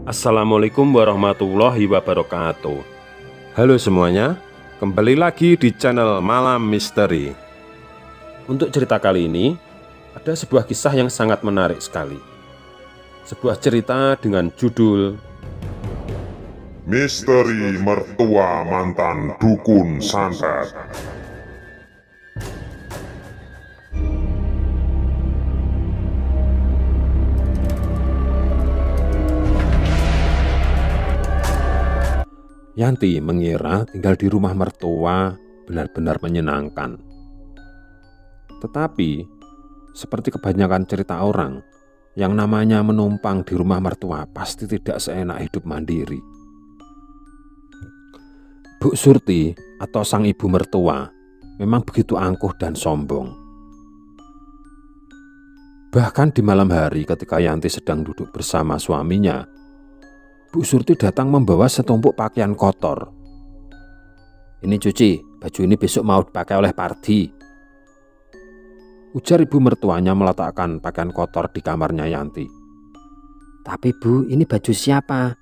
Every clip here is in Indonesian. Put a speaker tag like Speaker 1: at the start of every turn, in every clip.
Speaker 1: Assalamualaikum warahmatullahi wabarakatuh. Halo semuanya, kembali lagi di channel Malam Misteri. Untuk cerita kali ini, ada sebuah kisah yang sangat menarik sekali. Sebuah cerita dengan judul
Speaker 2: Misteri Mertua Mantan Dukun Santet.
Speaker 1: Yanti mengira tinggal di rumah mertua benar-benar menyenangkan. Tetapi, seperti kebanyakan cerita orang, yang namanya menumpang di rumah mertua pasti tidak seenak hidup mandiri. Bu Surti atau sang ibu mertua memang begitu angkuh dan sombong. Bahkan di malam hari ketika Yanti sedang duduk bersama suaminya, Bu Surti datang membawa setumpuk pakaian kotor. "Ini cuci, baju ini besok mau dipakai oleh Pardi," ujar ibu mertuanya meletakkan pakaian kotor di kamarnya Yanti.
Speaker 3: "Tapi Bu, ini baju siapa?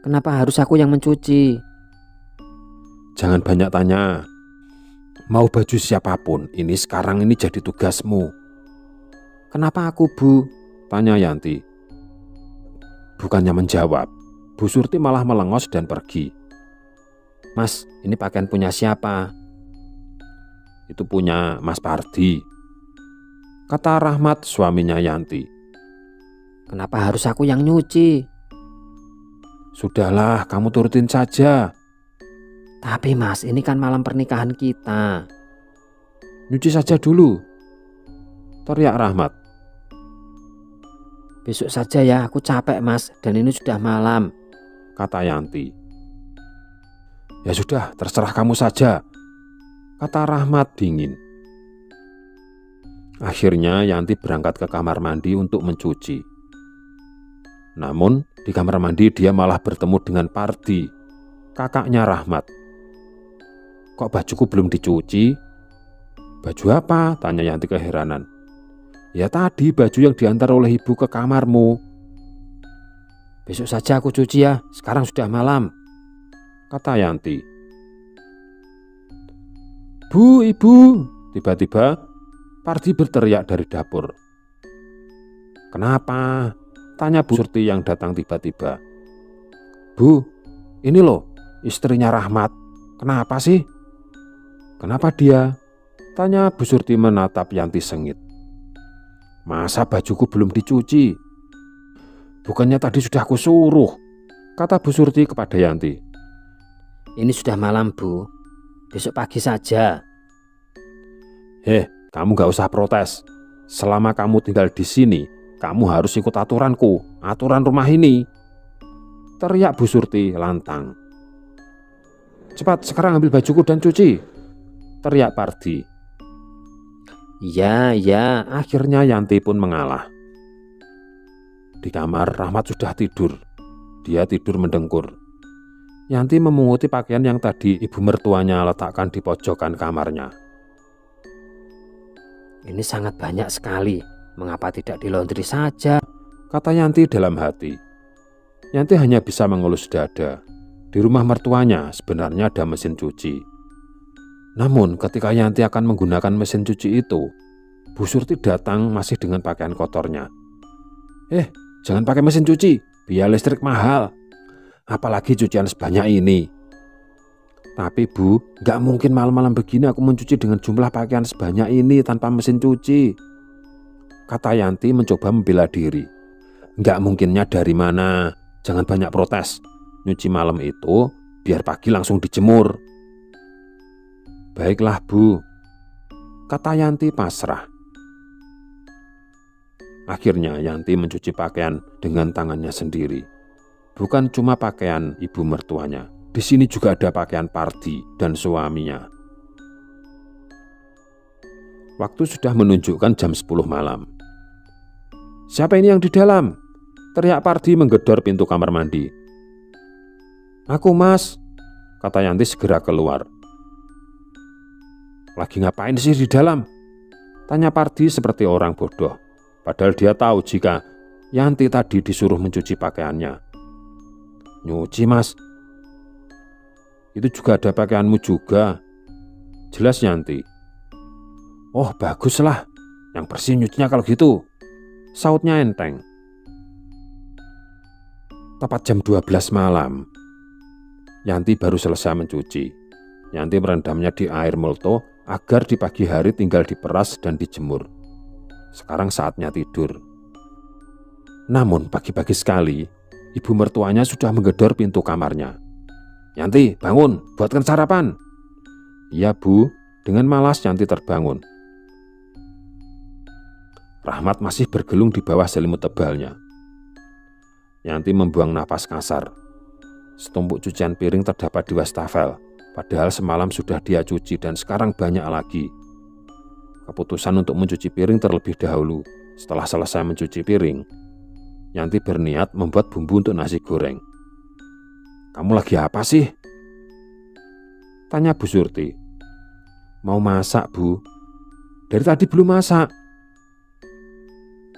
Speaker 3: Kenapa harus aku yang mencuci?"
Speaker 1: "Jangan banyak tanya. Mau baju siapapun, ini sekarang ini jadi tugasmu."
Speaker 3: "Kenapa aku, Bu?"
Speaker 1: tanya Yanti. Bukannya menjawab, Bu Surti malah melengos dan pergi.
Speaker 3: "Mas, ini pakaian punya siapa?"
Speaker 1: "Itu punya Mas Pardi," kata Rahmat suaminya Yanti.
Speaker 3: "Kenapa harus aku yang nyuci?"
Speaker 1: "Sudahlah, kamu turutin saja."
Speaker 3: "Tapi Mas, ini kan malam pernikahan kita."
Speaker 1: "Nyuci saja dulu," teriak Rahmat.
Speaker 3: "Besok saja ya, aku capek Mas, dan ini sudah malam,"
Speaker 1: kata Yanti. "Ya sudah, terserah kamu saja," kata Rahmat dingin. Akhirnya Yanti berangkat ke kamar mandi untuk mencuci. Namun di kamar mandi dia malah bertemu dengan Pardi, kakaknya Rahmat. "Kok bajuku belum dicuci?" "Baju apa?" tanya Yanti keheranan. "Ya tadi baju yang diantar oleh ibu ke kamarmu."
Speaker 3: "Besok saja aku cuci ya, sekarang sudah malam,"
Speaker 1: kata Yanti. "Bu, ibu!" Tiba-tiba Pardi berteriak dari dapur. "Kenapa?" tanya Bu Surti yang datang tiba-tiba. "Bu, ini loh istrinya Rahmat. Kenapa sih?" "Kenapa dia?" tanya Bu Surti menatap Yanti sengit. "Masa bajuku belum dicuci? Bukannya tadi sudah aku suruh," kata Bu Surti kepada Yanti.
Speaker 3: "Ini sudah malam Bu, besok pagi saja."
Speaker 1: Kamu gak usah protes. Selama kamu tinggal di sini, kamu harus ikut aturanku, aturan rumah ini," teriak Bu Surti lantang. "Cepat sekarang ambil bajuku dan cuci," teriak Pardi.
Speaker 3: Ya,
Speaker 1: Akhirnya Yanti pun mengalah. Di kamar Rahmat sudah tidur. Dia tidur mendengkur. Yanti memunguti pakaian yang tadi ibu mertuanya letakkan di pojokan kamarnya.
Speaker 3: "Ini sangat banyak sekali, mengapa tidak dilaundry saja?"
Speaker 1: kata Yanti dalam hati. Yanti hanya bisa mengelus dada. Di rumah mertuanya sebenarnya ada mesin cuci. Namun ketika Yanti akan menggunakan mesin cuci itu, Bu Surti datang masih dengan pakaian kotornya. Jangan pakai mesin cuci, biaya listrik mahal. Apalagi cucian sebanyak ini." "Tapi Bu, gak mungkin malam-malam begini aku mencuci dengan jumlah pakaian sebanyak ini tanpa mesin cuci," kata Yanti mencoba membela diri. "Gak mungkinnya dari mana? Jangan banyak protes. Nyuci malam itu biar pagi langsung dijemur." "Baiklah Bu," kata Yanti pasrah. Akhirnya Yanti mencuci pakaian dengan tangannya sendiri. Bukan cuma pakaian ibu mertuanya, di sini juga ada pakaian Pardi dan suaminya. Waktu sudah menunjukkan jam 10 malam. "Siapa ini yang di dalam?" teriak Pardi menggedor pintu kamar mandi. "Aku Mas," kata Yanti segera keluar. "Lagi ngapain sih di dalam?" tanya Pardi seperti orang bodoh. Padahal dia tahu jika Yanti tadi disuruh mencuci pakaiannya. Nyuci, Mas. Itu juga ada pakaianmu juga. Jelas Yanti. Oh baguslah, yang bersih nyucinya kalau gitu, sautnya enteng. Tepat jam 12 malam, Yanti baru selesai mencuci. Yanti merendamnya di air molto agar di pagi hari tinggal diperas dan dijemur. Sekarang saatnya tidur. Namun pagi-pagi sekali, ibu mertuanya sudah menggedor pintu kamarnya. Yanti, bangun, buatkan sarapan. Iya Bu, dengan malas Yanti terbangun. Rahmat masih bergelung di bawah selimut tebalnya. Yanti membuang napas kasar. Setumpuk cucian piring terdapat di wastafel, padahal semalam sudah dia cuci dan sekarang banyak lagi. Keputusan untuk mencuci piring terlebih dahulu. Setelah selesai mencuci piring, Yanti berniat membuat bumbu untuk nasi goreng. Kamu lagi apa sih? Tanya Bu Surti. Mau masak Bu. Dari tadi belum masak.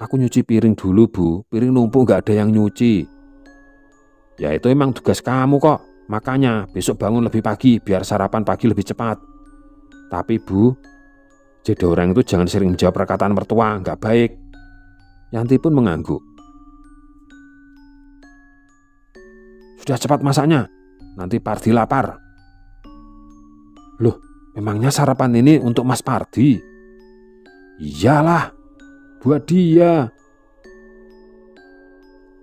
Speaker 1: Aku nyuci piring dulu Bu, piring numpuk gak ada yang nyuci. Ya itu emang tugas kamu kok, makanya besok bangun lebih pagi biar sarapan pagi lebih cepat. Tapi Bu, jadi orang itu jangan sering menjawab perkataan mertua, gak baik. Yanti pun mengangguk. Sudah cepat masaknya, nanti Pardi lapar. Loh, memangnya sarapan ini untuk Mas Pardi? Iyalah, buat dia.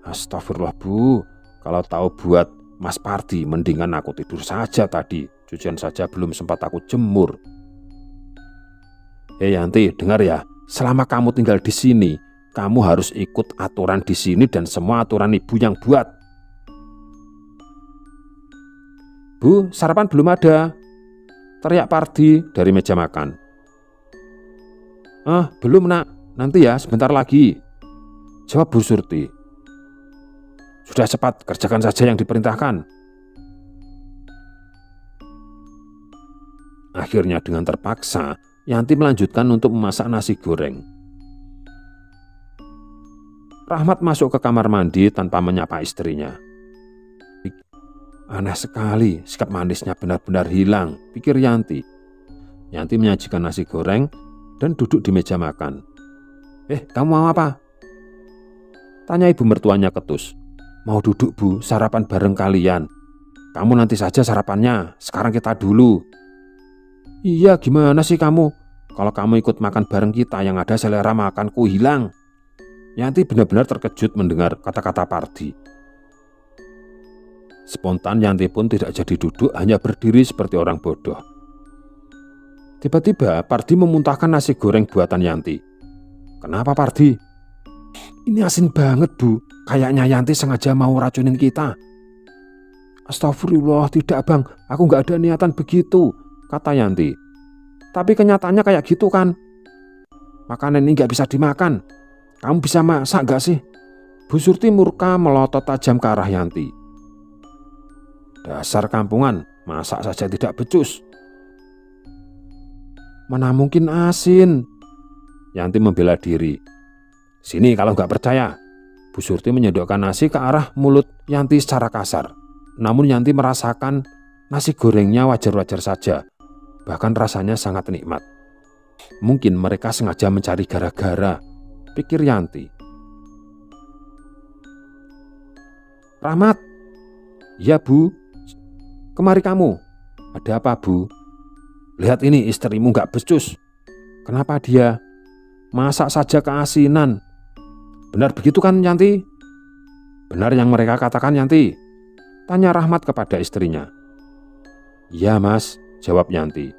Speaker 1: Astagfirullah Bu, kalau tahu buat Mas Pardi mendingan aku tidur saja tadi. Cucian saja belum sempat aku jemur. Yanti, dengar ya, selama kamu tinggal di sini, kamu harus ikut aturan di sini dan semua aturan ibu yang buat. Bu, sarapan belum ada, teriak Pardi dari meja makan. Belum nak, nanti ya sebentar lagi, jawab Bu Surti. Sudah cepat, kerjakan saja yang diperintahkan. Akhirnya dengan terpaksa, Yanti melanjutkan untuk memasak nasi goreng. Rahmat masuk ke kamar mandi tanpa menyapa istrinya. Aneh sekali, sikap manisnya benar-benar hilang, pikir Yanti. Yanti menyajikan nasi goreng dan duduk di meja makan. Kamu mau apa? Tanya ibu mertuanya ketus. Mau duduk Bu, sarapan bareng kalian. Kamu nanti saja sarapannya, sekarang kita dulu. Iya, gimana sih kamu? Kalau kamu ikut makan bareng kita, yang ada selera makanku hilang. Yanti benar-benar terkejut mendengar kata-kata Pardi. Spontan Yanti pun tidak jadi duduk, hanya berdiri seperti orang bodoh. Tiba-tiba Pardi memuntahkan nasi goreng buatan Yanti. Kenapa Pardi? Ini asin banget Bu, kayaknya Yanti sengaja mau racunin kita. Astagfirullah, tidak Bang, aku gak ada niatan begitu, kata Yanti. Tapi kenyataannya kayak gitu kan. Makanan ini gak bisa dimakan. Kamu bisa masak gak sih? Bu Surti murka melotot tajam ke arah Yanti. Dasar kampungan, masak saja tidak becus. Mana mungkin asin? Yanti membela diri. Sini kalau nggak percaya. Bu Surti menyodokkan nasi ke arah mulut Yanti secara kasar. Namun Yanti merasakan nasi gorengnya wajar-wajar saja. Bahkan rasanya sangat nikmat. Mungkin mereka sengaja mencari gara-gara, pikir Yanti. Rahmat. Ya Bu. Kemari kamu. Ada apa Bu? Lihat ini, istrimu nggak becus. Kenapa dia? Masak saja keasinan. Benar begitu kan Yanti? Benar yang mereka katakan Yanti? Tanya Rahmat kepada istrinya. Iya Mas, jawab Yanti.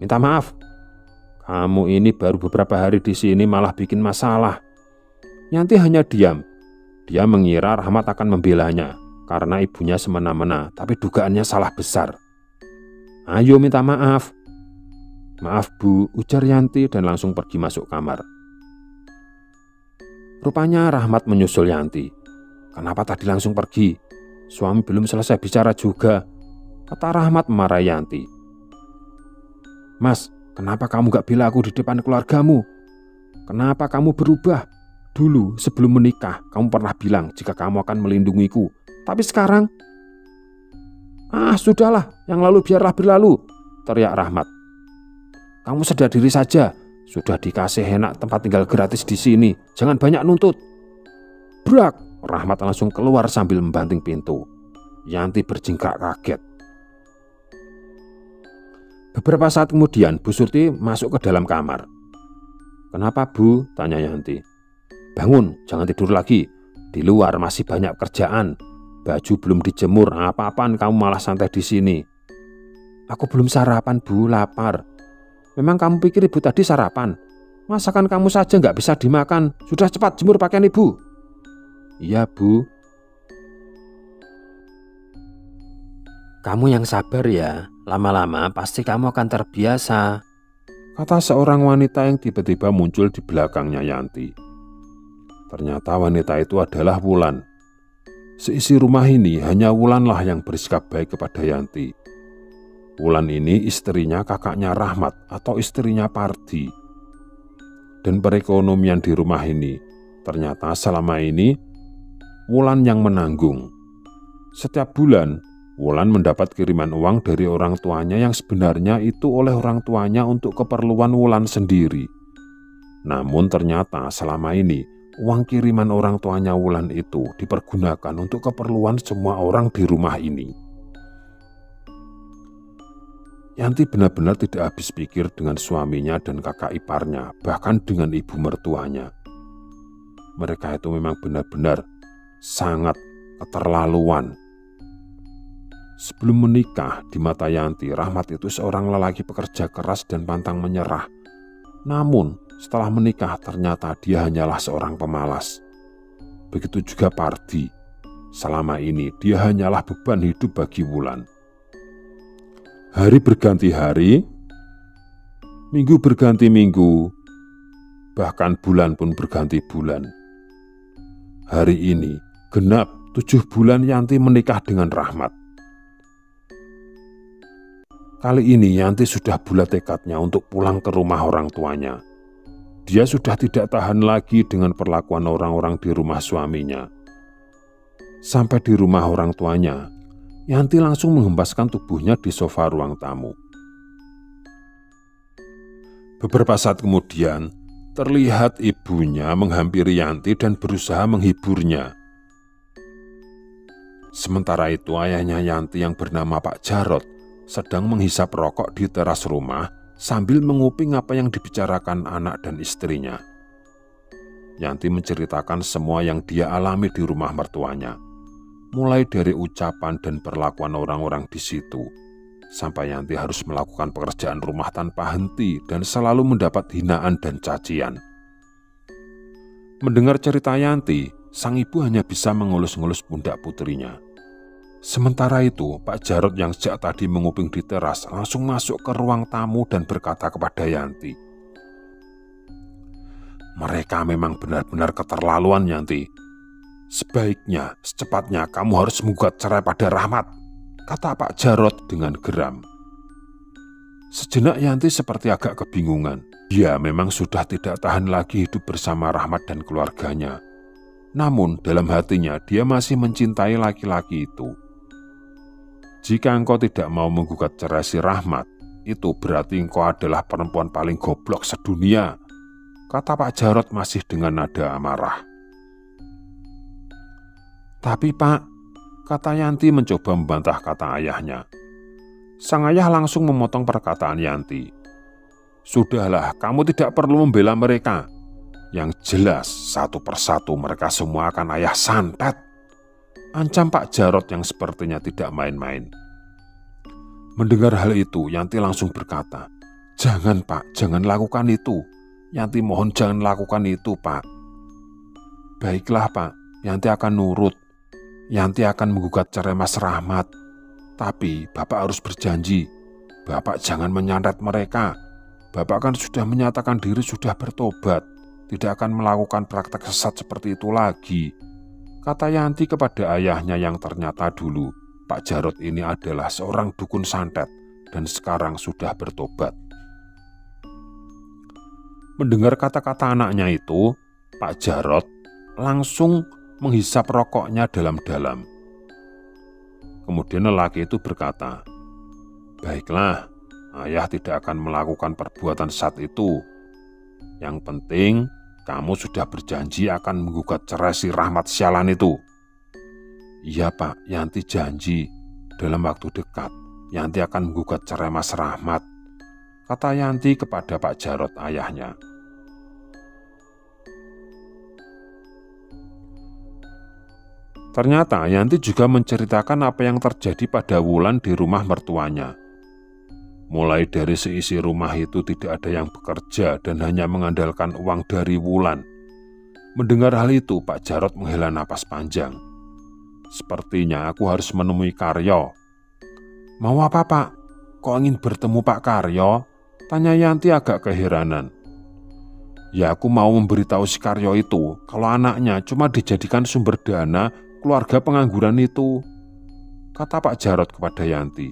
Speaker 1: Minta maaf, kamu ini baru beberapa hari di sini malah bikin masalah. Yanti hanya diam. Dia mengira Rahmat akan membelanya karena ibunya semena-mena, tapi dugaannya salah besar. Ayo minta maaf. Maaf Bu, ujar Yanti dan langsung pergi masuk kamar. Rupanya Rahmat menyusul Yanti. Kenapa tadi langsung pergi? Suami belum selesai bicara juga, kata Rahmat memarahi Yanti. Mas, kenapa kamu gak bilang aku di depan keluargamu? Kenapa kamu berubah? Dulu sebelum menikah kamu pernah bilang jika kamu akan melindungiku. Tapi sekarang, sudahlah, yang lalu biarlah berlalu, teriak Rahmat. Kamu sadar diri saja, sudah dikasih enak tempat tinggal gratis di sini, jangan banyak nuntut. Brak, Rahmat langsung keluar sambil membanting pintu. Yanti berjingkrak kaget. Beberapa saat kemudian Bu Surti masuk ke dalam kamar. Kenapa Bu? Tanya Yanti. Bangun, jangan tidur lagi. Di luar masih banyak kerjaan. Baju belum dijemur, apa-apaan kamu malah santai di sini. Aku belum sarapan Bu, lapar. Memang kamu pikir Ibu tadi sarapan? Masakan kamu saja nggak bisa dimakan. Sudah cepat jemur pakaian Ibu. Iya Bu. Kamu yang sabar ya. Lama-lama pasti kamu akan terbiasa, kata seorang wanita yang tiba-tiba muncul di belakangnya Yanti. Ternyata wanita itu adalah Wulan. Seisi rumah ini hanya Wulanlah yang bersikap baik kepada Yanti. Wulan ini istrinya kakaknya Rahmat atau istrinya Pardi. Dan perekonomian di rumah ini ternyata selama ini Wulan yang menanggung. Setiap bulan Wulan mendapat kiriman uang dari orang tuanya yang sebenarnya itu oleh orang tuanya untuk keperluan Wulan sendiri. Namun ternyata selama ini uang kiriman orang tuanya Wulan itu dipergunakan untuk keperluan semua orang di rumah ini. Yanti benar-benar tidak habis pikir dengan suaminya dan kakak iparnya, bahkan dengan ibu mertuanya. Mereka itu memang benar-benar sangat keterlaluan. Sebelum menikah, di mata Yanti, Rahmat itu seorang lelaki pekerja keras dan pantang menyerah. Namun, setelah menikah ternyata dia hanyalah seorang pemalas. Begitu juga Pardi. Selama ini dia hanyalah beban hidup bagi Wulan. Hari berganti hari, minggu berganti minggu, bahkan bulan pun berganti bulan. Hari ini genap 7 bulan Yanti menikah dengan Rahmat. Kali ini Yanti sudah bulat tekadnya untuk pulang ke rumah orang tuanya. Dia sudah tidak tahan lagi dengan perlakuan orang-orang di rumah suaminya. Sampai di rumah orang tuanya, Yanti langsung menghempaskan tubuhnya di sofa ruang tamu. Beberapa saat kemudian, terlihat ibunya menghampiri Yanti dan berusaha menghiburnya. Sementara itu ayahnya Yanti yang bernama Pak Jarot sedang menghisap rokok di teras rumah sambil menguping apa yang dibicarakan anak dan istrinya. Yanti menceritakan semua yang dia alami di rumah mertuanya, mulai dari ucapan dan perlakuan orang-orang di situ, sampai Yanti harus melakukan pekerjaan rumah tanpa henti dan selalu mendapat hinaan dan cacian. Mendengar cerita Yanti, sang ibu hanya bisa mengelus-ngelus pundak putrinya. Sementara itu, Pak Jarot yang sejak tadi menguping di teras langsung masuk ke ruang tamu dan berkata kepada Yanti, "Mereka memang benar-benar keterlaluan, Yanti. Sebaiknya, secepatnya kamu harus menggugat cerai pada Rahmat," kata Pak Jarot dengan geram. Sejenak Yanti seperti agak kebingungan. Dia memang sudah tidak tahan lagi hidup bersama Rahmat dan keluarganya. Namun dalam hatinya dia masih mencintai laki-laki itu. Jika engkau tidak mau menggugat cerai si Rahmat, itu berarti engkau adalah perempuan paling goblok sedunia, kata Pak Jarot masih dengan nada amarah. Tapi Pak, kata Yanti mencoba membantah kata ayahnya. Sang ayah langsung memotong perkataan Yanti. Sudahlah, kamu tidak perlu membela mereka. Yang jelas, satu persatu mereka semua akan ayah santet, ancam Pak Jarot yang sepertinya tidak main-main. Mendengar hal itu, Yanti langsung berkata, "Jangan Pak, jangan lakukan itu. Yanti mohon jangan lakukan itu Pak." "Baiklah Pak, Yanti akan nurut. Yanti akan menggugat cerai Mas Rahmat. Tapi Bapak harus berjanji, Bapak jangan menyantet mereka. Bapak kan sudah menyatakan diri sudah bertobat, tidak akan melakukan praktek sesat seperti itu lagi," kata Yanti kepada ayahnya yang ternyata dulu Pak Jarot ini adalah seorang dukun santet dan sekarang sudah bertobat. Mendengar kata-kata anaknya itu, Pak Jarot langsung menghisap rokoknya dalam-dalam. Kemudian lelaki itu berkata, "Baiklah, ayah tidak akan melakukan perbuatan saat itu. Yang penting kamu sudah berjanji akan menggugat cerai si Rahmat sialan itu." "Iya Pak, Yanti janji dalam waktu dekat Yanti akan menggugat cerai Mas Rahmat," kata Yanti kepada Pak Jarot ayahnya. Ternyata Yanti juga menceritakan apa yang terjadi pada Wulan di rumah mertuanya. Mulai dari seisi rumah itu tidak ada yang bekerja dan hanya mengandalkan uang dari Wulan. Mendengar hal itu, Pak Jarot menghela napas panjang. "Sepertinya aku harus menemui Karyo." "Mau apa Pak? Kok ingin bertemu Pak Karyo?" tanya Yanti agak keheranan. "Ya aku mau memberitahu si Karyo itu kalau anaknya cuma dijadikan sumber dana keluarga pengangguran itu," kata Pak Jarot kepada Yanti.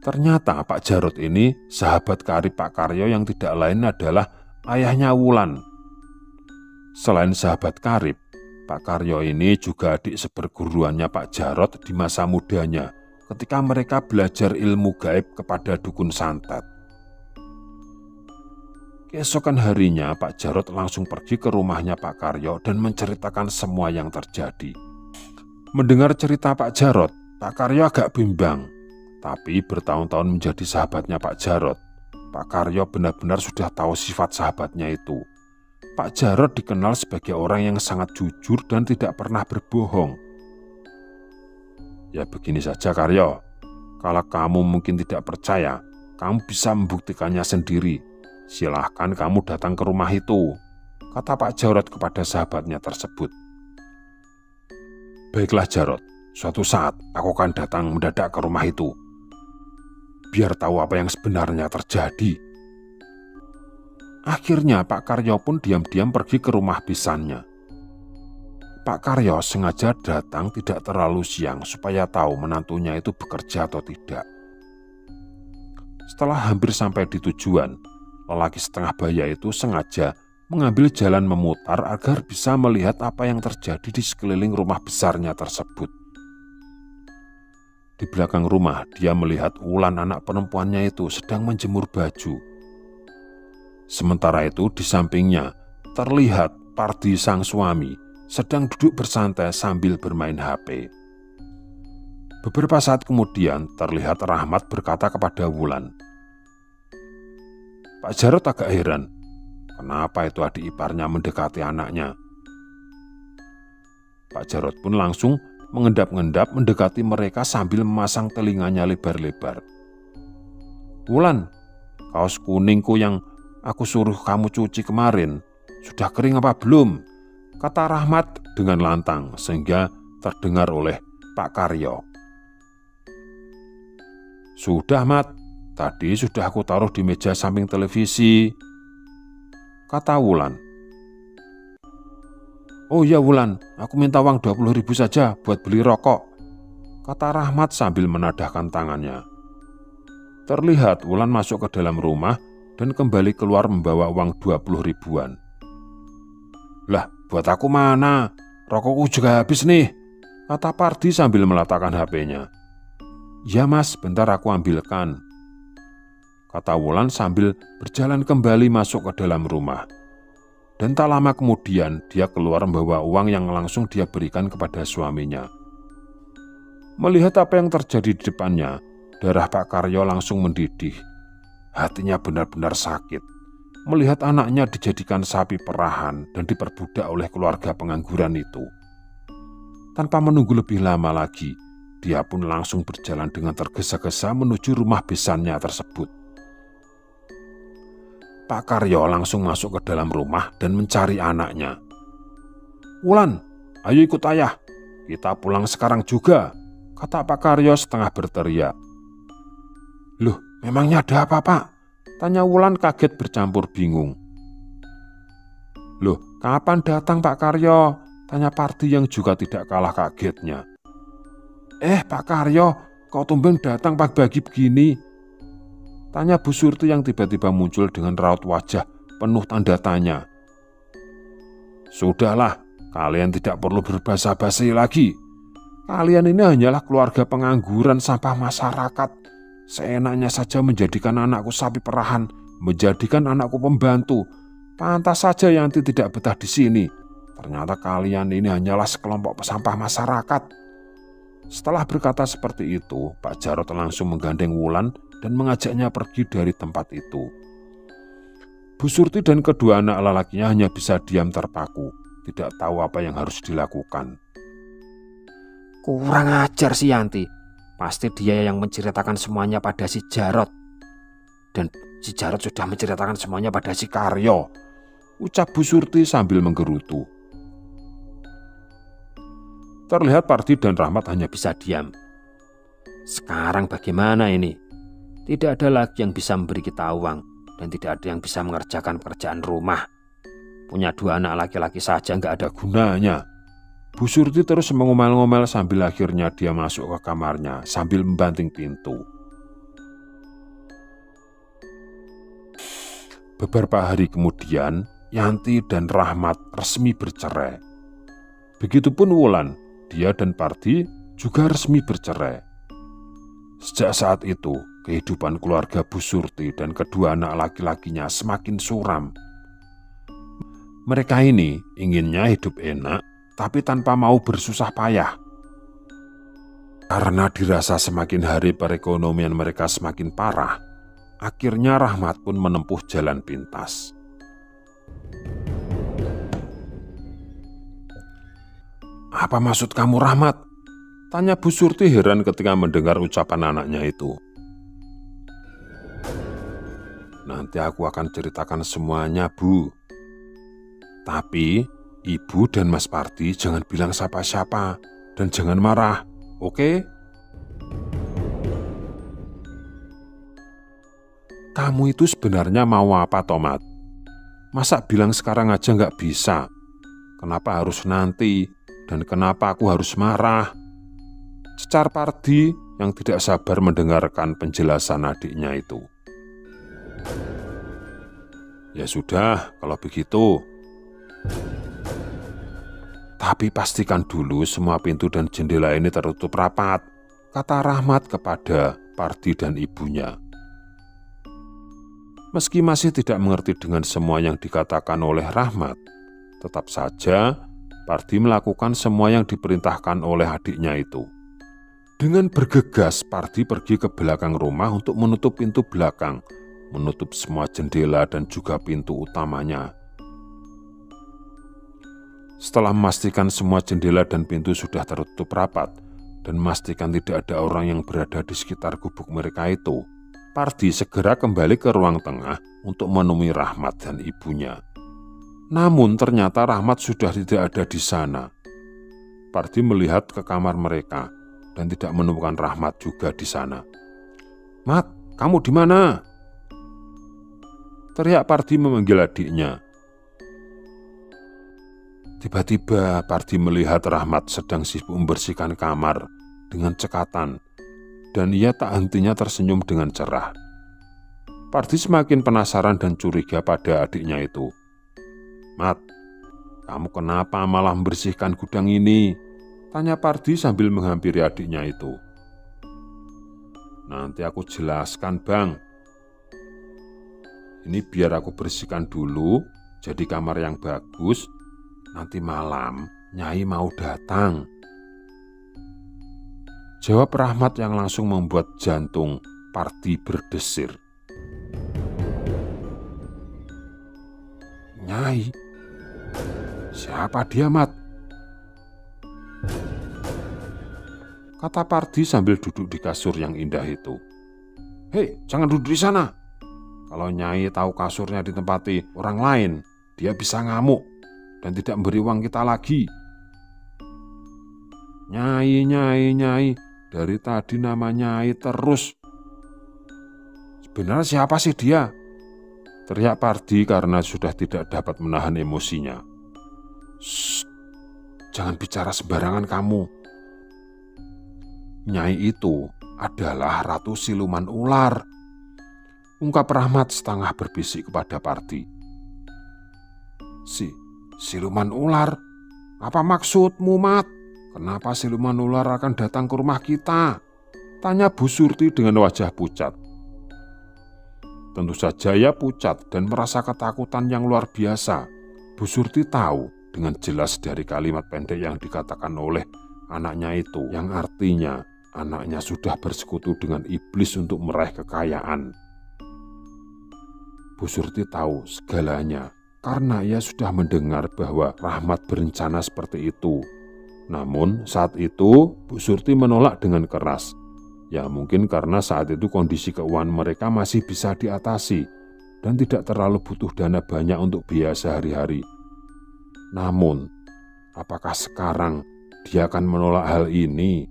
Speaker 1: Ternyata Pak Jarot ini sahabat karib Pak Karyo yang tidak lain adalah ayahnya Wulan. Selain sahabat karib, Pak Karyo ini juga adik seperguruannya Pak Jarot di masa mudanya ketika mereka belajar ilmu gaib kepada dukun santet. Keesokan harinya Pak Jarot langsung pergi ke rumahnya Pak Karyo dan menceritakan semua yang terjadi. Mendengar cerita Pak Jarot, Pak Karyo agak bimbang. Tapi bertahun-tahun menjadi sahabatnya Pak Jarot, Pak Karyo benar-benar sudah tahu sifat sahabatnya itu. Pak Jarot dikenal sebagai orang yang sangat jujur dan tidak pernah berbohong. "Ya begini saja Karyo, kalau kamu mungkin tidak percaya, kamu bisa membuktikannya sendiri. Silahkan kamu datang ke rumah itu," kata Pak Jarot kepada sahabatnya tersebut. "Baiklah Jarot, suatu saat aku akan datang mendadak ke rumah itu, biar tahu apa yang sebenarnya terjadi." Akhirnya Pak Karyo pun diam-diam pergi ke rumah bisannya. Pak Karyo sengaja datang tidak terlalu siang supaya tahu menantunya itu bekerja atau tidak. Setelah hampir sampai di tujuan, lelaki setengah baya itu sengaja mengambil jalan memutar agar bisa melihat apa yang terjadi di sekeliling rumah besarnya tersebut. Di belakang rumah, dia melihat Wulan anak perempuannya itu sedang menjemur baju. Sementara itu di sampingnya terlihat Pardi sang suami sedang duduk bersantai sambil bermain HP. Beberapa saat kemudian terlihat Rahmat berkata kepada Wulan. Pak Jarot agak heran, kenapa itu adik iparnya mendekati anaknya. Pak Jarot pun langsung mengendap-endap mendekati mereka sambil memasang telinganya lebar-lebar. "Wulan, kaos kuningku yang aku suruh kamu cuci kemarin, sudah kering apa belum?" kata Rahmat dengan lantang sehingga terdengar oleh Pak Karyo. "Sudah Mat, tadi sudah aku taruh di meja samping televisi," kata Wulan. "Oh iya Wulan, aku minta uang 20.000 saja buat beli rokok," kata Rahmat sambil menadahkan tangannya. Terlihat Wulan masuk ke dalam rumah dan kembali keluar membawa uang 20 ribuan. "Lah, buat aku mana? Rokokku juga habis nih," kata Pardi sambil meletakkan HP-nya. "Ya mas, bentar aku ambilkan," kata Wulan sambil berjalan kembali masuk ke dalam rumah. Dan tak lama kemudian dia keluar membawa uang yang langsung dia berikan kepada suaminya. Melihat apa yang terjadi di depannya, darah Pak Karyo langsung mendidih. Hatinya benar-benar sakit melihat anaknya dijadikan sapi perahan dan diperbudak oleh keluarga pengangguran itu. Tanpa menunggu lebih lama lagi, dia pun langsung berjalan dengan tergesa-gesa menuju rumah besannya tersebut. Pak Karyo langsung masuk ke dalam rumah dan mencari anaknya. "Wulan, ayo ikut ayah, kita pulang sekarang juga," kata Pak Karyo setengah berteriak. "Loh, memangnya ada apa Pak?" tanya Wulan kaget bercampur bingung. "Loh, kapan datang Pak Karyo?" tanya Pardi yang juga tidak kalah kagetnya. Pak Karyo, kok tumben datang pagi-pagi begini?" tanya Bu Surti yang tiba-tiba muncul dengan raut wajah penuh tanda tanya. Sudahlah, kalian tidak perlu berbasa-basi lagi. Kalian ini hanyalah keluarga pengangguran sampah masyarakat. Seenaknya saja menjadikan anakku sapi perahan, menjadikan anakku pembantu. Pantas saja Yanti tidak betah di sini. Ternyata kalian ini hanyalah sekelompok sampah masyarakat. Setelah berkata seperti itu, Pak Jarot langsung menggandeng Wulan dan mengajaknya pergi dari tempat itu. Bu Surti dan kedua anak lelakinya hanya bisa diam terpaku, tidak tahu apa yang harus dilakukan.
Speaker 3: Kurang ajar si Yanti. Pasti dia yang menceritakan semuanya pada si Jarot.
Speaker 1: Dan si Jarot sudah menceritakan semuanya pada si Karyo, ucap Bu Surti sambil menggerutu. Terlihat Pardi dan Rahmat hanya bisa diam.
Speaker 3: Sekarang bagaimana ini? Tidak ada lagi yang bisa memberi kita uang, dan tidak ada yang bisa mengerjakan pekerjaan rumah. Punya dua anak laki-laki saja nggak ada
Speaker 1: gunanya. Bu Surti terus mengomel-ngomel sambil akhirnya dia masuk ke kamarnya sambil membanting pintu. Beberapa hari kemudian, Yanti dan Rahmat resmi bercerai. Begitupun Wulan, dia dan Pardi juga resmi bercerai. Sejak saat itu, kehidupan keluarga Bu Surti dan kedua anak laki-lakinya semakin suram. Mereka ini inginnya hidup enak, tapi tanpa mau bersusah payah. Karena dirasa semakin hari perekonomian mereka semakin parah, akhirnya Rahmat pun menempuh jalan pintas. Apa maksud kamu, Rahmat? Tanya Bu Surti heran ketika mendengar ucapan anaknya itu. Nanti aku akan ceritakan semuanya, Bu. Tapi Ibu dan Mas Pardi jangan bilang siapa-siapa dan jangan marah, oke? Kamu itu sebenarnya mau apa, Tomat? Masa bilang sekarang aja nggak bisa? Kenapa harus nanti? Dan kenapa aku harus marah? Cecar Pardi yang tidak sabar mendengarkan penjelasan adiknya itu. Ya sudah, kalau begitu. Tapi pastikan dulu semua pintu dan jendela ini tertutup rapat, kata Rahmat kepada Pardi dan ibunya. Meski masih tidak mengerti dengan semua yang dikatakan oleh Rahmat, tetap saja Pardi melakukan semua yang diperintahkan oleh adiknya itu. Dengan bergegas, Pardi pergi ke belakang rumah untuk menutup pintu belakang, menutup semua jendela dan juga pintu utamanya. Setelah memastikan semua jendela dan pintu sudah tertutup rapat dan memastikan tidak ada orang yang berada di sekitar gubuk mereka itu, Pardi segera kembali ke ruang tengah untuk menemui Rahmat dan ibunya. Namun ternyata Rahmat sudah tidak ada di sana. Pardi melihat ke kamar mereka dan tidak menemukan Rahmat juga di sana. "Mat, kamu di mana?" teriak Pardi memanggil adiknya. Tiba-tiba Pardi melihat Rahmat sedang sibuk membersihkan kamar dengan cekatan dan ia tak hentinya tersenyum dengan cerah. Pardi semakin penasaran dan curiga pada adiknya itu. "Mat, kamu kenapa malah membersihkan gudang ini?" tanya Pardi sambil menghampiri adiknya itu. "Nanti aku jelaskan, Bang. Ini biar aku bersihkan dulu, jadi kamar yang bagus. Nanti malam Nyai mau datang," jawab Rahmat yang langsung membuat jantung Pardi berdesir. "Nyai? Siapa dia, Mat?" kata Pardi sambil duduk di kasur yang indah itu. "Hei, jangan duduk di sana. Kalau Nyai tahu kasurnya ditempati orang lain, dia bisa ngamuk dan tidak memberi uang kita lagi." "Nyai, Nyai, Nyai, dari tadi nama Nyai terus. Sebenarnya siapa sih dia?" teriak Pardi karena sudah tidak dapat menahan emosinya. "Shh, jangan bicara sembarangan kamu. Nyai itu adalah Ratu Siluman Ular," ungkap Rahmat setengah berbisik kepada Pardi. Siluman ular? Apa maksudmu, Mat? Kenapa siluman ular akan datang ke rumah kita? Tanya Bu Surti dengan wajah pucat. Tentu saja ia pucat dan merasa ketakutan yang luar biasa. Bu Surti tahu dengan jelas dari kalimat pendek yang dikatakan oleh anaknya itu, yang artinya anaknya sudah bersekutu dengan iblis untuk meraih kekayaan. Bu Surti tahu segalanya karena ia sudah mendengar bahwa Rahmat berencana seperti itu. Namun saat itu Bu Surti menolak dengan keras. Ya mungkin karena saat itu kondisi keuangan mereka masih bisa diatasi dan tidak terlalu butuh dana banyak untuk biaya sehari-hari. Namun, apakah sekarang dia akan menolak hal ini?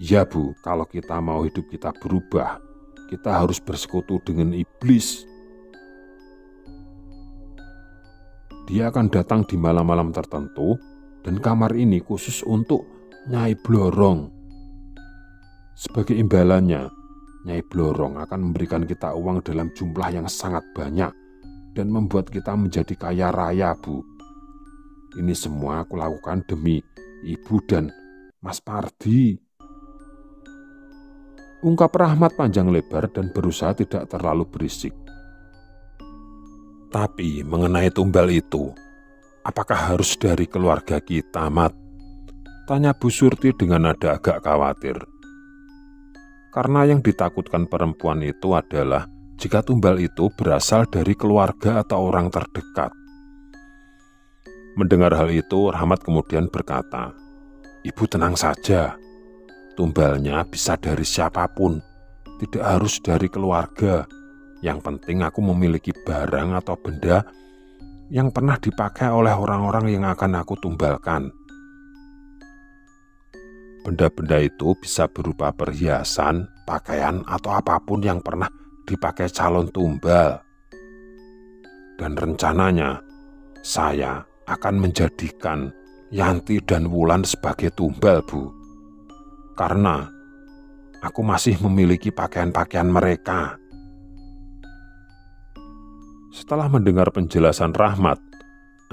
Speaker 1: Ya Bu, kalau kita mau hidup kita berubah, kita harus bersekutu dengan iblis. Dia akan datang di malam-malam tertentu dan kamar ini khusus untuk Nyai Blorong. Sebagai imbalannya, Nyai Blorong akan memberikan kita uang dalam jumlah yang sangat banyak dan membuat kita menjadi kaya raya, Bu. Ini semua aku lakukan demi Ibu dan Mas Pardi. Ungkap Rahmat panjang lebar dan berusaha tidak terlalu berisik. Tapi mengenai tumbal itu, apakah harus dari keluarga kita, Mat? Tanya Bu Surti dengan nada agak khawatir. Karena yang ditakutkan perempuan itu adalah jika tumbal itu berasal dari keluarga atau orang terdekat. Mendengar hal itu, Rahmat kemudian berkata, "Ibu tenang saja. Tumbalnya bisa dari siapapun, tidak harus dari keluarga. Yang penting aku memiliki barang atau benda yang pernah dipakai oleh orang-orang yang akan aku tumbalkan. Benda-benda itu bisa berupa perhiasan, pakaian, atau apapun yang pernah dipakai calon tumbal. Dan rencananya, saya akan menjadikan Yanti dan Wulan sebagai tumbal, Bu. Karena aku masih memiliki pakaian-pakaian mereka." Setelah mendengar penjelasan Rahmat,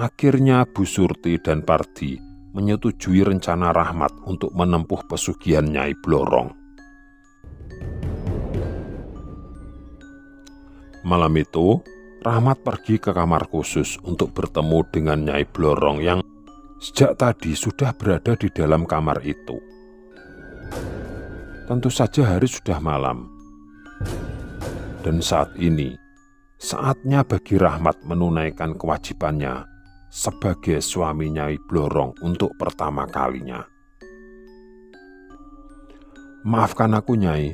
Speaker 1: akhirnya Bu Surti dan Pardi menyetujui rencana Rahmat untuk menempuh pesugihan Nyai Blorong. Malam itu, Rahmat pergi ke kamar khusus untuk bertemu dengan Nyai Blorong yang sejak tadi sudah berada di dalam kamar itu. Tentu saja hari sudah malam. Dan saat ini, saatnya bagi Rahmat menunaikan kewajibannya sebagai suami Nyai Blorong untuk pertama kalinya. "Maafkan aku, Nyai.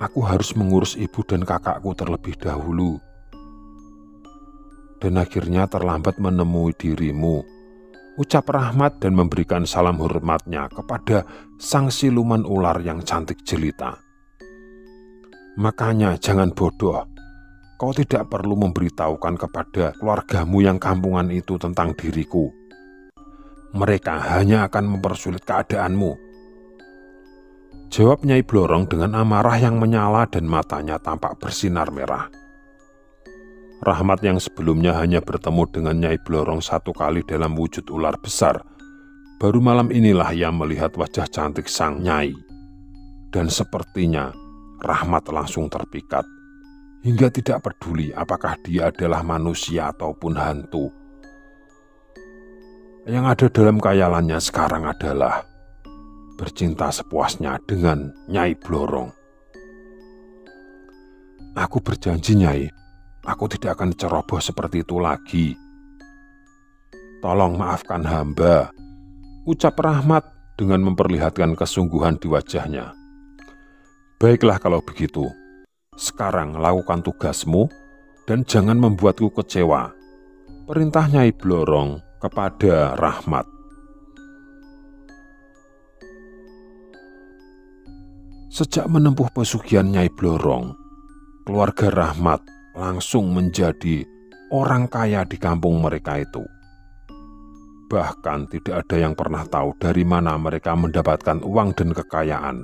Speaker 1: Aku harus mengurus ibu dan kakakku terlebih dahulu. Dan akhirnya terlambat menemui dirimu," ucap Rahmat dan memberikan salam hormatnya kepada sang siluman ular yang cantik jelita. "Makanya jangan bodoh. Kau tidak perlu memberitahukan kepada keluargamu yang kampungan itu tentang diriku. Mereka hanya akan mempersulit keadaanmu," jawab Nyai Blorong dengan amarah yang menyala dan matanya tampak bersinar merah. Rahmat yang sebelumnya hanya bertemu dengan Nyai Blorong satu kali dalam wujud ular besar, baru malam inilah ia melihat wajah cantik sang Nyai. Dan sepertinya Rahmat langsung terpikat, hingga tidak peduli apakah dia adalah manusia ataupun hantu. Yang ada dalam khayalannya sekarang adalah bercinta sepuasnya dengan Nyai Blorong. "Aku berjanji, Nyai, aku tidak akan ceroboh seperti itu lagi. Tolong maafkan hamba," ucap Rahmat dengan memperlihatkan kesungguhan di wajahnya. "Baiklah kalau begitu. Sekarang lakukan tugasmu dan jangan membuatku kecewa," perintah Nyai Blorong kepada Rahmat. Sejak menempuh pesugihan Nyai Blorong, keluarga Rahmat langsung menjadi orang kaya di kampung mereka itu. Bahkan tidak ada yang pernah tahu dari mana mereka mendapatkan uang dan kekayaan.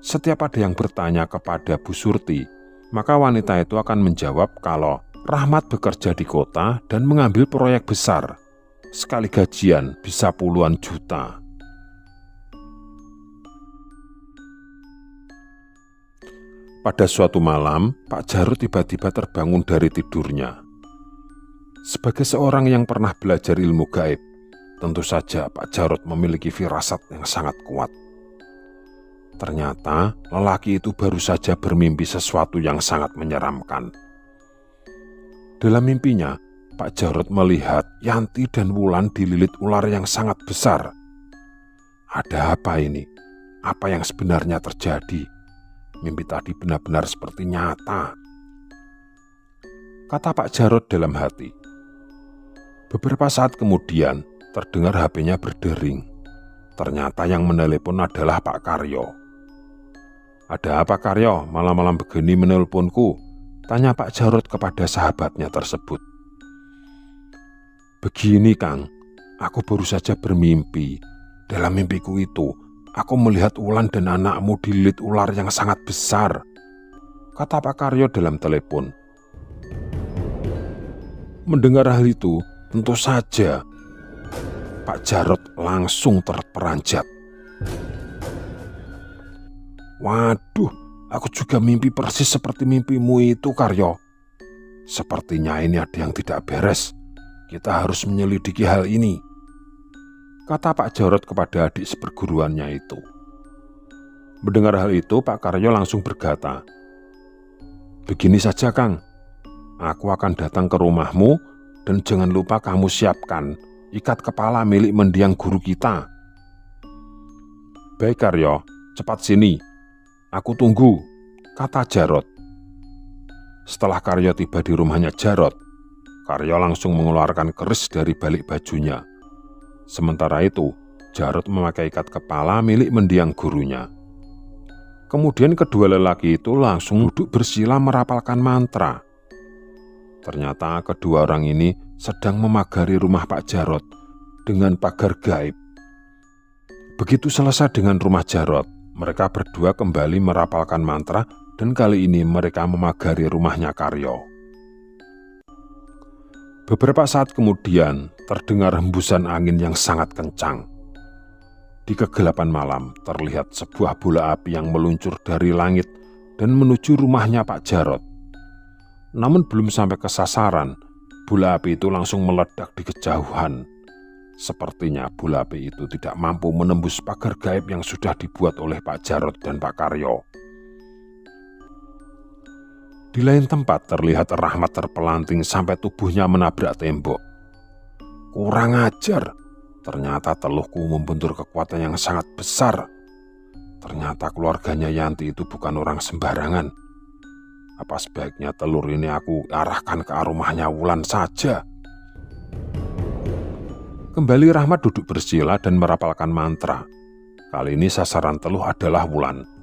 Speaker 1: Setiap ada yang bertanya kepada Bu Surti, maka wanita itu akan menjawab kalau Rahmat bekerja di kota dan mengambil proyek besar. Sekali gajian bisa puluhan juta. Pada suatu malam, Pak Jarot tiba-tiba terbangun dari tidurnya. Sebagai seorang yang pernah belajar ilmu gaib, tentu saja Pak Jarot memiliki firasat yang sangat kuat. Ternyata lelaki itu baru saja bermimpi sesuatu yang sangat menyeramkan. Dalam mimpinya, Pak Jarot melihat Yanti dan Wulan dililit ular yang sangat besar. Ada apa ini? Apa yang sebenarnya terjadi? Mimpi tadi benar-benar seperti nyata, kata Pak Jarot dalam hati. Beberapa saat kemudian terdengar HP-nya berdering. Ternyata yang menelepon adalah Pak Karyo. Ada apa Karyo, malam-malam begini menelponku? Tanya Pak Jarot kepada sahabatnya tersebut. Begini Kang, aku baru saja bermimpi. Dalam mimpiku itu, aku melihat Wulan dan anakmu dililit ular yang sangat besar, kata Pak Karyo dalam telepon. Mendengar hal itu, tentu saja Pak Jarot langsung terperanjat. Waduh, aku juga mimpi persis seperti mimpimu itu Karyo. Sepertinya ini ada yang tidak beres. Kita harus menyelidiki hal ini, kata Pak Jarot kepada adik seperguruannya itu. Mendengar hal itu, Pak Karyo langsung berkata, begini saja Kang, aku akan datang ke rumahmu dan jangan lupa kamu siapkan ikat kepala milik mendiang guru kita. Baik Karyo, cepat sini, aku tunggu, kata Jarot. Setelah Karyo tiba di rumahnya Jarot, Karyo langsung mengeluarkan keris dari balik bajunya. Sementara itu, Jarot memakai ikat kepala milik mendiang gurunya. Kemudian kedua lelaki itu langsung duduk bersila merapalkan mantra. Ternyata kedua orang ini sedang memagari rumah Pak Jarot dengan pagar gaib. Begitu selesai dengan rumah Jarot, mereka berdua kembali merapalkan mantra dan kali ini mereka memagari rumahnya Karyo. Beberapa saat kemudian terdengar hembusan angin yang sangat kencang. Di kegelapan malam terlihat sebuah bola api yang meluncur dari langit dan menuju rumahnya Pak Jarot. Namun belum sampai ke sasaran, bola api itu langsung meledak di kejauhan. Sepertinya bola api itu tidak mampu menembus pagar gaib yang sudah dibuat oleh Pak Jarot dan Pak Karyo. Di lain tempat terlihat Rahmat terpelanting sampai tubuhnya menabrak tembok. Kurang ajar, ternyata teluhku membentur kekuatan yang sangat besar. Ternyata keluarganya Yanti itu bukan orang sembarangan. Apa sebaiknya telur ini aku arahkan ke rumahnya Wulan saja? Kembali Rahmat duduk bersila dan merapalkan mantra. Kali ini sasaran teluh adalah Wulan.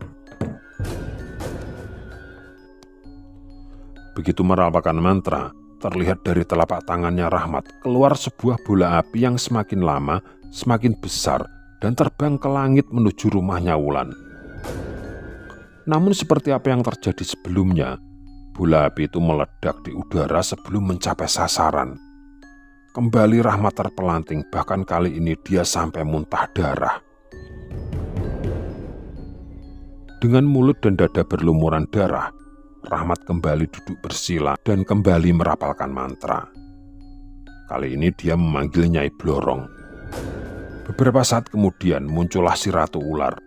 Speaker 1: Begitu merapalkan mantra, terlihat dari telapak tangannya Rahmat keluar sebuah bola api yang semakin lama semakin besar dan terbang ke langit menuju rumahnya Wulan. Namun seperti apa yang terjadi sebelumnya, bola api itu meledak di udara sebelum mencapai sasaran. Kembali Rahmat terpelanting, bahkan kali ini dia sampai muntah darah. Dengan mulut dan dada berlumuran darah, Rahmat kembali duduk bersila dan kembali merapalkan mantra. Kali ini dia memanggil Nyai Blorong. Beberapa saat kemudian muncullah si Ratu Ular.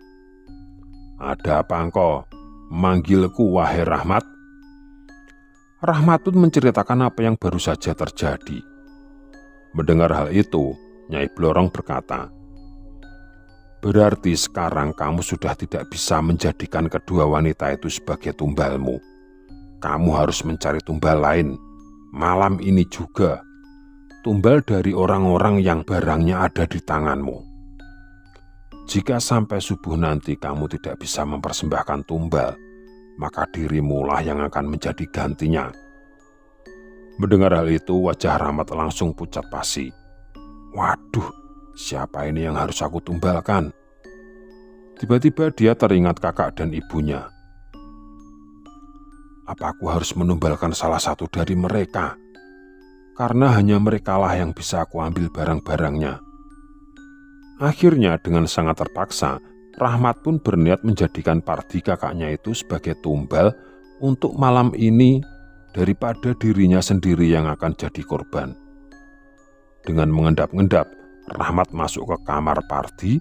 Speaker 1: Ada apa engkau? Memanggilku wahai Rahmat? Rahmat pun menceritakan apa yang baru saja terjadi. Mendengar hal itu, Nyai Blorong berkata, berarti sekarang kamu sudah tidak bisa menjadikan kedua wanita itu sebagai tumbalmu. Kamu harus mencari tumbal lain, malam ini juga. Tumbal dari orang-orang yang barangnya ada di tanganmu. Jika sampai subuh nanti kamu tidak bisa mempersembahkan tumbal, maka dirimulah yang akan menjadi gantinya. Mendengar hal itu, wajah Rahmat langsung pucat pasi. Waduh, siapa ini yang harus aku tumbalkan? Tiba-tiba dia teringat kakak dan ibunya. Apa aku harus menumbalkan salah satu dari mereka? Karena hanya merekalah yang bisa aku ambil barang-barangnya. Akhirnya dengan sangat terpaksa, Rahmat pun berniat menjadikan Pardi kakaknya itu sebagai tumbal untuk malam ini daripada dirinya sendiri yang akan jadi korban. Dengan mengendap-endap, Rahmat masuk ke kamar Pardi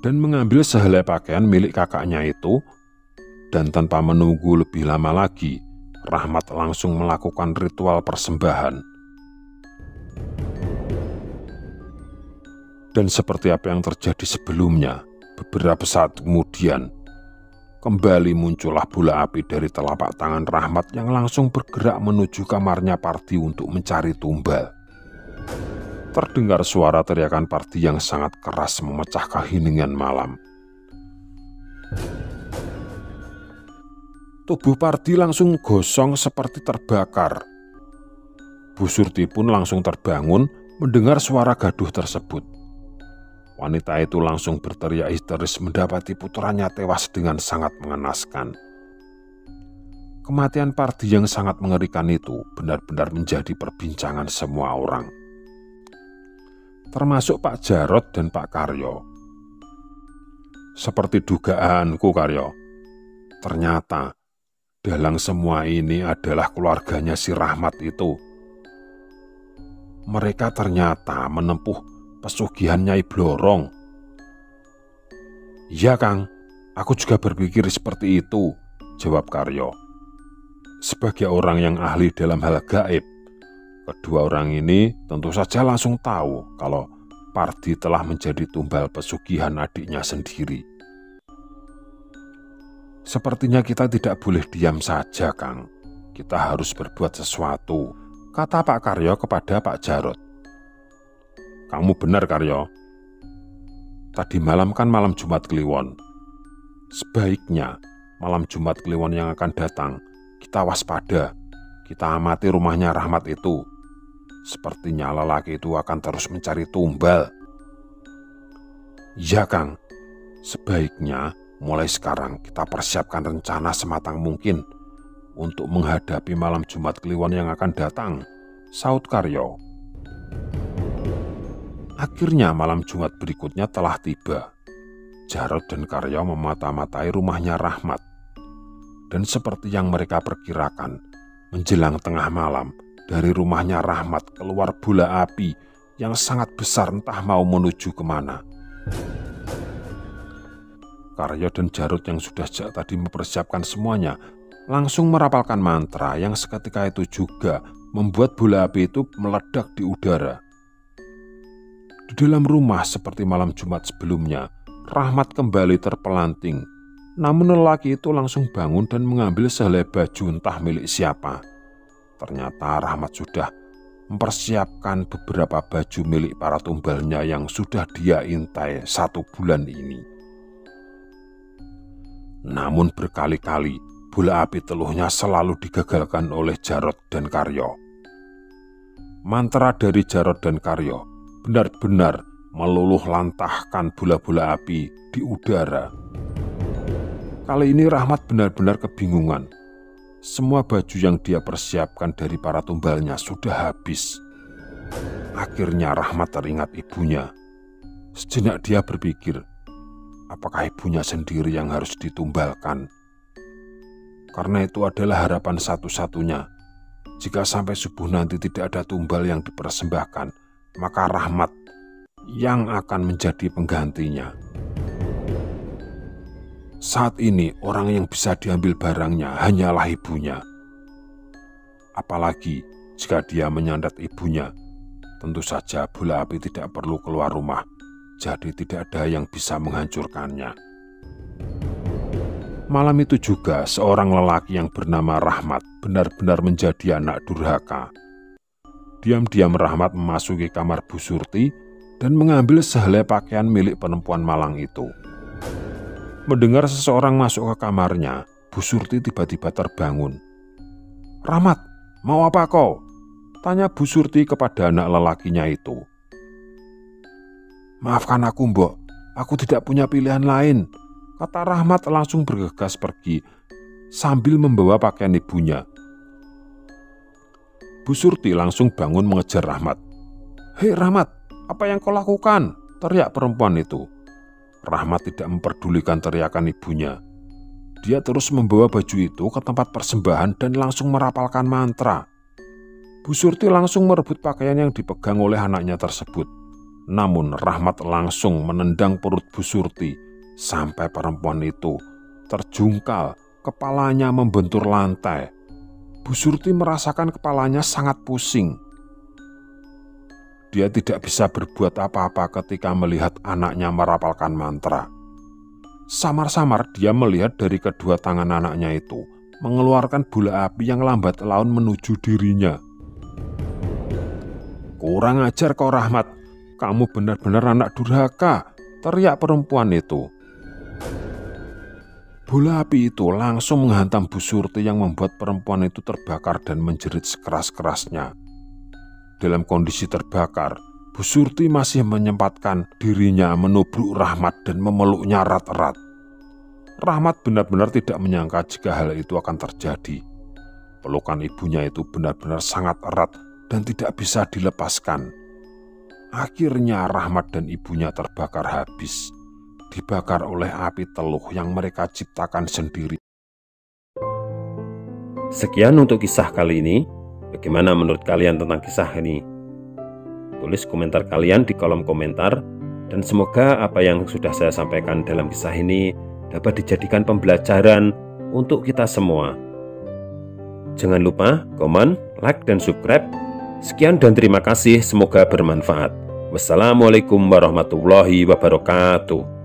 Speaker 1: dan mengambil sehelai pakaian milik kakaknya itu, dan tanpa menunggu lebih lama lagi, Rahmat langsung melakukan ritual persembahan. Dan seperti apa yang terjadi sebelumnya, beberapa saat kemudian, kembali muncullah bola api dari telapak tangan Rahmat yang langsung bergerak menuju kamarnya Pardi untuk mencari tumbal. Terdengar suara teriakan Pardi yang sangat keras memecah keheningan malam. Tubuh Pardi langsung gosong seperti terbakar. Bu Surti pun langsung terbangun mendengar suara gaduh tersebut. Wanita itu langsung berteriak histeris mendapati putranya tewas dengan sangat mengenaskan. Kematian Pardi yang sangat mengerikan itu benar-benar menjadi perbincangan semua orang, termasuk Pak Jarot dan Pak Karyo. Seperti dugaanku, Karyo, ternyata dalang semua ini adalah keluarganya si Rahmat itu. Mereka ternyata menempuh pesugihan Nyai Blorong. Iya, Kang, aku juga berpikir seperti itu, jawab Karyo. Sebagai orang yang ahli dalam hal gaib, kedua orang ini tentu saja langsung tahu kalau Pardi telah menjadi tumbal pesugihan adiknya sendiri. Sepertinya kita tidak boleh diam saja, Kang. Kita harus berbuat sesuatu, kata Pak Karyo kepada Pak Jarot. Kamu benar, Karyo. Tadi malam kan malam Jumat Kliwon. Sebaiknya malam Jumat Kliwon yang akan datang, kita waspada. Kita amati rumahnya Rahmat itu. Sepertinya lelaki itu akan terus mencari tumbal. Iya, Kang. Sebaiknya mulai sekarang kita persiapkan rencana sematang mungkin untuk menghadapi malam Jumat Kliwon yang akan datang, saut Karyo. Akhirnya malam Jumat berikutnya telah tiba. Jarot dan Karyo memata-matai rumahnya Rahmat. Dan seperti yang mereka perkirakan, menjelang tengah malam, dari rumahnya Rahmat keluar bola api yang sangat besar entah mau menuju kemana. Karyo dan Jarot yang sudah sejak tadi mempersiapkan semuanya langsung merapalkan mantra yang seketika itu juga membuat bola api itu meledak di udara. Di dalam rumah seperti malam Jumat sebelumnya, Rahmat kembali terpelanting. Namun lelaki itu langsung bangun dan mengambil sehelai baju entah milik siapa. Ternyata Rahmat sudah mempersiapkan beberapa baju milik para tumbalnya yang sudah dia intai 1 bulan ini. Namun berkali-kali bola api teluhnya selalu digagalkan oleh Jarot dan Karyo. Mantra dari Jarot dan Karyo benar-benar meluluh lantahkan bola-bola api di udara. Kali ini Rahmat benar-benar kebingungan. Semua baju yang dia persiapkan dari para tumbalnya sudah habis. Akhirnya Rahmat teringat ibunya. Sejenak dia berpikir, apakah ibunya sendiri yang harus ditumbalkan? Karena itu adalah harapan satu-satunya. Jika sampai subuh nanti tidak ada tumbal yang dipersembahkan, maka Rahmat yang akan menjadi penggantinya. Saat ini orang yang bisa diambil barangnya hanyalah ibunya. Apalagi jika dia menyandat ibunya, tentu saja bola api tidak perlu keluar rumah. Jadi tidak ada yang bisa menghancurkannya. Malam itu juga seorang lelaki yang bernama Rahmat benar-benar menjadi anak durhaka. Diam-diam Rahmat memasuki kamar Bu Surti dan mengambil sehelai pakaian milik perempuan malang itu. Mendengar seseorang masuk ke kamarnya, Bu Surti tiba-tiba terbangun. "Rahmat, mau apa kau?" tanya Bu Surti kepada anak lelakinya itu. "Maafkan aku, Mbok. Aku tidak punya pilihan lain," kata Rahmat langsung bergegas pergi. sambil membawa pakaian ibunya. Bu Surti langsung bangun mengejar Rahmat. "Hei Rahmat, apa yang kau lakukan?" teriak perempuan itu. Rahmat tidak memperdulikan teriakan ibunya. Dia terus membawa baju itu ke tempat persembahan dan langsung merapalkan mantra. Bu Surti langsung merebut pakaian yang dipegang oleh anaknya tersebut. Namun Rahmat langsung menendang perut Bu Surti sampai perempuan itu terjungkal, kepalanya membentur lantai. Bu Surti merasakan kepalanya sangat pusing. Dia tidak bisa berbuat apa-apa ketika melihat anaknya merapalkan mantra. Samar-samar dia melihat dari kedua tangan anaknya itu mengeluarkan bola api yang lambat laun menuju dirinya. "Kurang ajar kau Rahmat, kamu benar-benar anak durhaka," teriak perempuan itu. Bola api itu langsung menghantam Bu Surti yang membuat perempuan itu terbakar dan menjerit sekeras-kerasnya. Dalam kondisi terbakar, Bu Surti masih menyempatkan dirinya menubruk Rahmat dan memeluknya erat-erat. Rahmat benar-benar tidak menyangka jika hal itu akan terjadi. Pelukan ibunya itu benar-benar sangat erat dan tidak bisa dilepaskan. Akhirnya Rahmat dan ibunya terbakar habis, dibakar oleh api teluh yang mereka ciptakan sendiri.
Speaker 3: Sekian untuk kisah kali ini. Bagaimana menurut kalian tentang kisah ini? Tulis komentar kalian di kolom komentar, dan semoga apa yang sudah saya sampaikan dalam kisah ini dapat dijadikan pembelajaran untuk kita semua. Jangan lupa komen, like, dan subscribe. Sekian dan terima kasih, semoga bermanfaat. Wassalamualaikum warahmatullahi wabarakatuh.